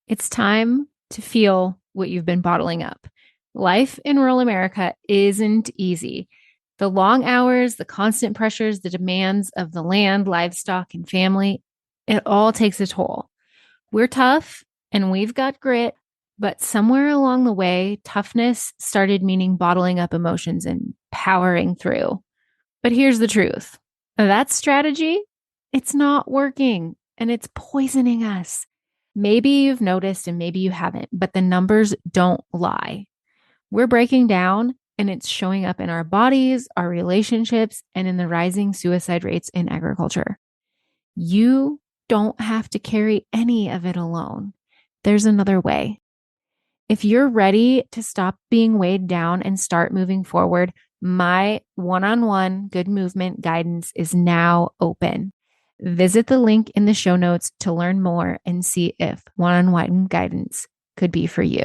It's time to feel what you've been bottling up. Life in rural America isn't easy. The long hours, the constant pressures, the demands of the land, livestock, and family, it all takes a toll. We're tough and we've got grit, but somewhere along the way, toughness started meaning bottling up emotions and powering through. But here's the truth. That strategy, it's not working and it's poisoning us. Maybe you've noticed and maybe you haven't, but the numbers don't lie. We're breaking down and it's showing up in our bodies, our relationships, and in the rising suicide rates in agriculture. You don't have to carry any of it alone. There's another way. If you're ready to stop being weighed down and start moving forward, my one-on-one good movement guidance is now open. Visit the link in the show notes to learn more and see if one-on-one guidance could be for you.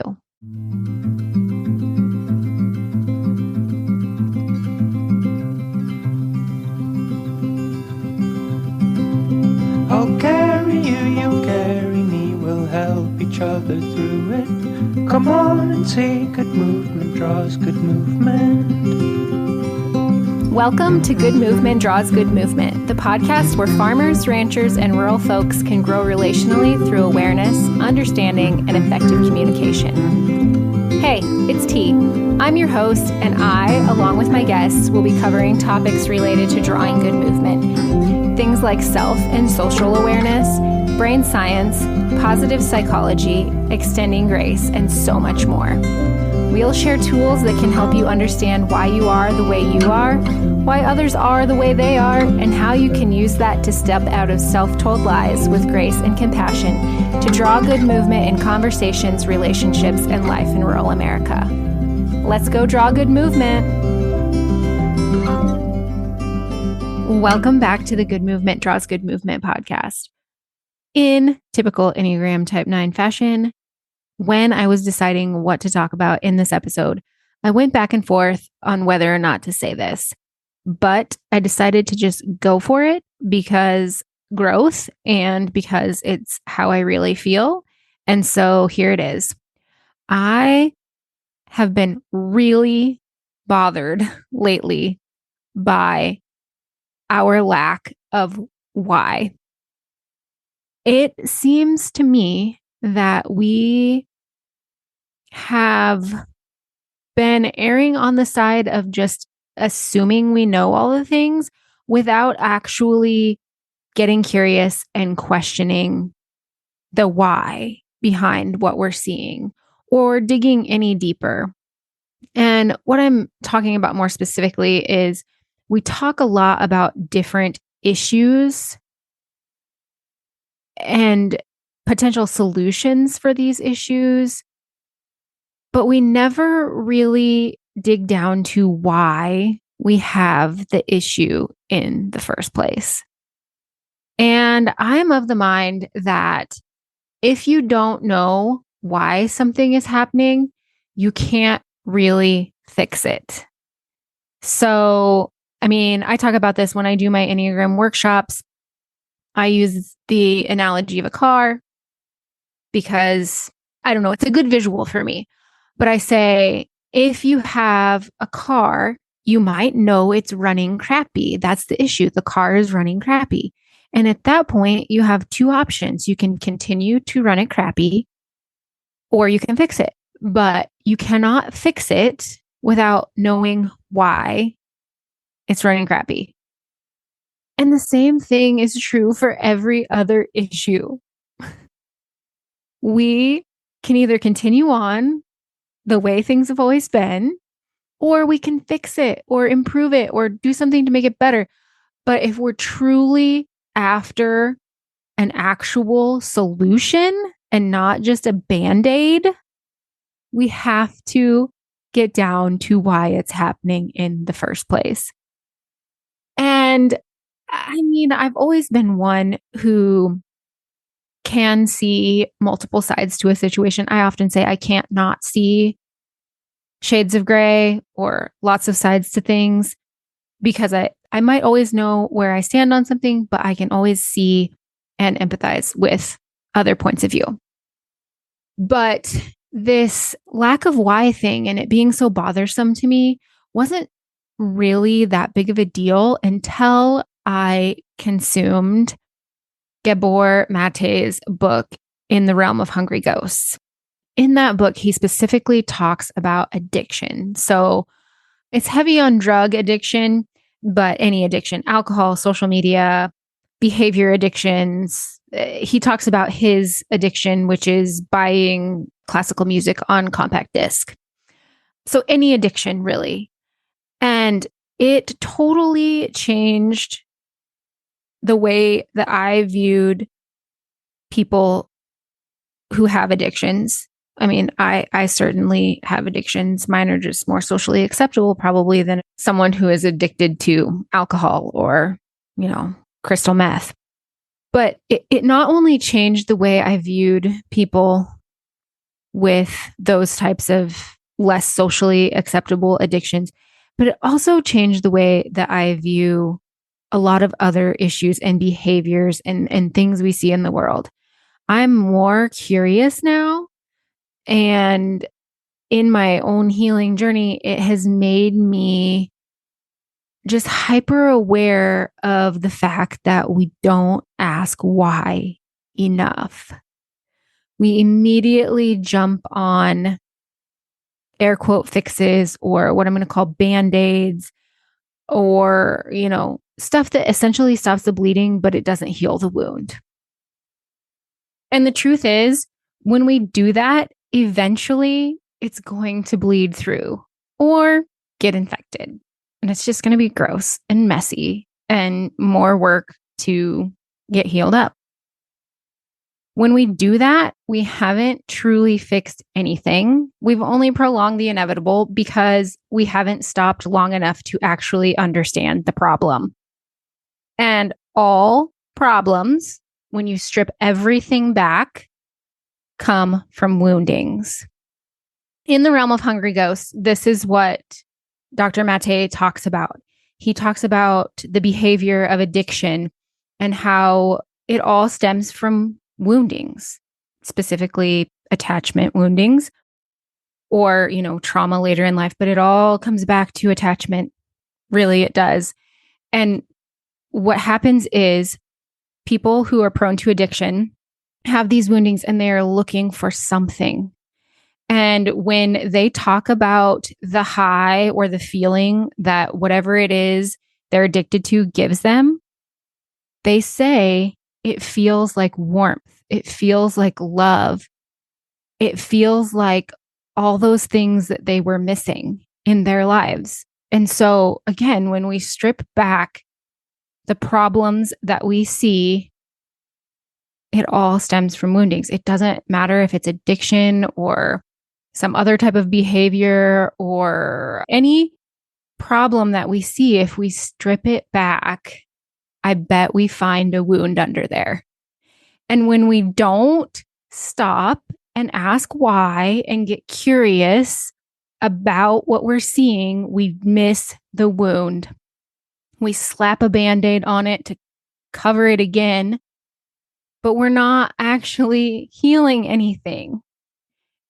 I'll carry you, you carry me, we'll help each other through it. Come on and say good movement draws good movement. Welcome to Good Movement Draws Good Movement, the podcast where farmers, ranchers, and rural folks can grow relationally through awareness, understanding, and effective communication. Hey, it's T. I'm your host, and I, along with my guests, will be covering topics related to drawing good movement. Things like self and social awareness, brain science, positive psychology, extending grace, and so much more. We'll share tools that can help you understand why you are the way you are, why others are the way they are, and how you can use that to step out of self-told lies with grace and compassion to draw good movement in conversations, relationships, and life in rural America. Let's go draw good movement. Welcome back to the Good Movement Draws Good Movement podcast. In typical Enneagram Type 9 fashion, when I was deciding what to talk about in this episode, I went back and forth on whether or not to say this, but I decided to just go for it because growth and because it's how I really feel. And so here it is. I have been really bothered lately by our lack of why. It seems to me that we have been erring on the side of just assuming we know all the things without actually getting curious and questioning the why behind what we're seeing or digging any deeper. And what I'm talking about more specifically is we talk a lot about different issues and potential solutions for these issues, but we never really dig down to why we have the issue in the first place. And I'm of the mind that if you don't know why something is happening, you can't really fix it. So, I talk about this when I do my Enneagram workshops. I use the analogy of a car because, I don't know, it's a good visual for me. But I say, if you have a car, you might know it's running crappy. That's the issue. The car is running crappy. And at that point, you have two options. You can continue to run it crappy, or you can fix it. But you cannot fix it without knowing why it's running crappy. And the same thing is true for every other issue. We can either continue on the way things have always been, or we can fix it or improve it or do something to make it better. But if we're truly after an actual solution and not just a Band-Aid, we have to get down to why it's happening in the first place. And I've always been one who can see multiple sides to a situation. I often say I can't not see shades of gray or lots of sides to things because I might always know where I stand on something, but I can always see and empathize with other points of view. But this lack of why thing and it being so bothersome to me wasn't really that big of a deal until I consumed Gabor Maté's book, In the Realm of Hungry Ghosts. In that book, he specifically talks about addiction. So it's heavy on drug addiction, but any addiction, alcohol, social media, behavior addictions. He talks about his addiction, which is buying classical music on compact disc. So any addiction, really. And it totally changed the way that I viewed people who have addictions. I mean, I certainly have addictions. Mine are just more socially acceptable, probably, than someone who is addicted to alcohol or, crystal meth. But it not only changed the way I viewed people with those types of less socially acceptable addictions, but it also changed the way that I view a lot of other issues and behaviors and things we see in the world. I'm more curious now. And in my own healing journey, it has made me just hyper aware of the fact that we don't ask why enough. We immediately jump on air quote fixes or what I'm going to call band-aids or, stuff that essentially stops the bleeding, but it doesn't heal the wound. And the truth is, when we do that, eventually it's going to bleed through or get infected. And it's just going to be gross and messy and more work to get healed up. When we do that, we haven't truly fixed anything. We've only prolonged the inevitable because we haven't stopped long enough to actually understand the problem. And all problems, when you strip everything back, come from woundings. In the realm of hungry ghosts, this is what Dr. Matè talks about. He talks about the behavior of addiction and how it all stems from woundings, specifically attachment woundings or, trauma later in life, but it all comes back to attachment. Really, it does. And what happens is people who are prone to addiction have these woundings and they're looking for something. And when they talk about the high or the feeling that whatever it is they're addicted to gives them, they say it feels like warmth. It feels like love. It feels like all those things that they were missing in their lives. And so, again, when we strip back the problems that we see, it all stems from woundings. It doesn't matter if it's addiction or some other type of behavior or any problem that we see. If we strip it back, I bet we find a wound under there. And when we don't stop and ask why and get curious about what we're seeing, we miss the wound. We slap a Band-Aid on it to cover it again, but we're not actually healing anything.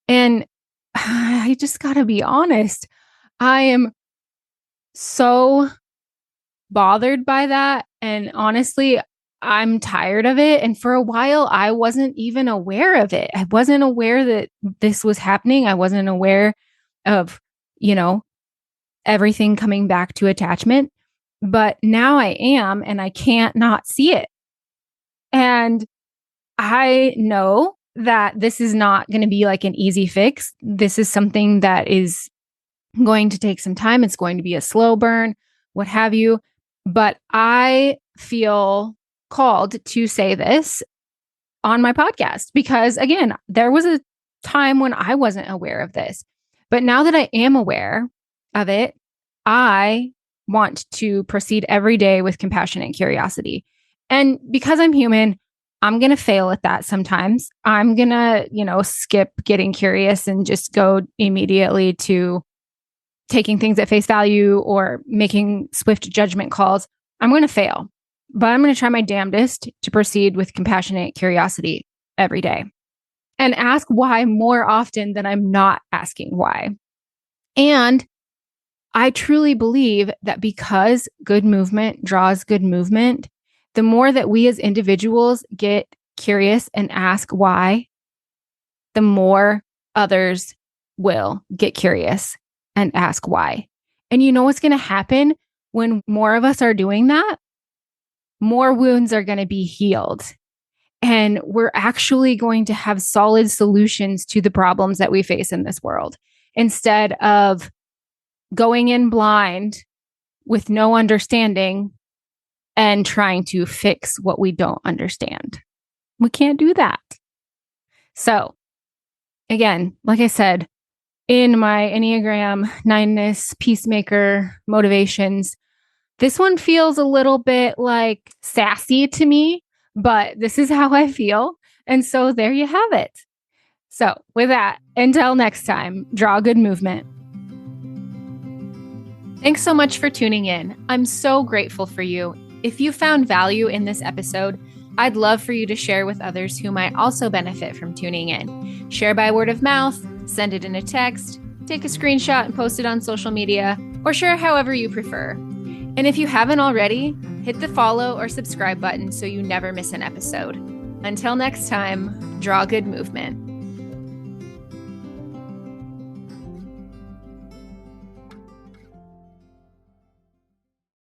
And I just got to be honest. I am so bothered by that. And honestly, I'm tired of it. And for a while, I wasn't even aware of it. I wasn't aware that this was happening. I wasn't aware of, everything coming back to attachment. But now I am, and I can't not see it. And I know that this is not going to be like an easy fix. This is something that is going to take some time. It's going to be a slow burn, what have you. But I feel called to say this on my podcast because, again, there was a time when I wasn't aware of this. But now that I am aware of it, I want to proceed every day with compassion and curiosity. And because I'm human, I'm going to fail at that sometimes. I'm going to, skip getting curious and just go immediately to taking things at face value or making swift judgment calls. I'm going to fail, but I'm going to try my damnedest to proceed with compassionate curiosity every day. and ask why more often than I'm not asking why. And I truly believe that because good movement draws good movement, the more that we as individuals get curious and ask why, the more others will get curious and ask why. And you know what's going to happen when more of us are doing that? More wounds are going to be healed. And we're actually going to have solid solutions to the problems that we face in this world instead of going in blind with no understanding and trying to fix what we don't understand. We can't do that. So, again, like I said, in my Enneagram 9-ness peacemaker motivations, this one feels a little bit like sassy to me, but this is how I feel. And so there you have it. So with that, until next time, draw good movement. Thanks so much for tuning in. I'm so grateful for you. If you found value in this episode, I'd love for you to share with others who might also benefit from tuning in. Share by word of mouth, send it in a text, take a screenshot and post it on social media, or share however you prefer. And if you haven't already, hit the follow or subscribe button so you never miss an episode. Until next time, draw good movement.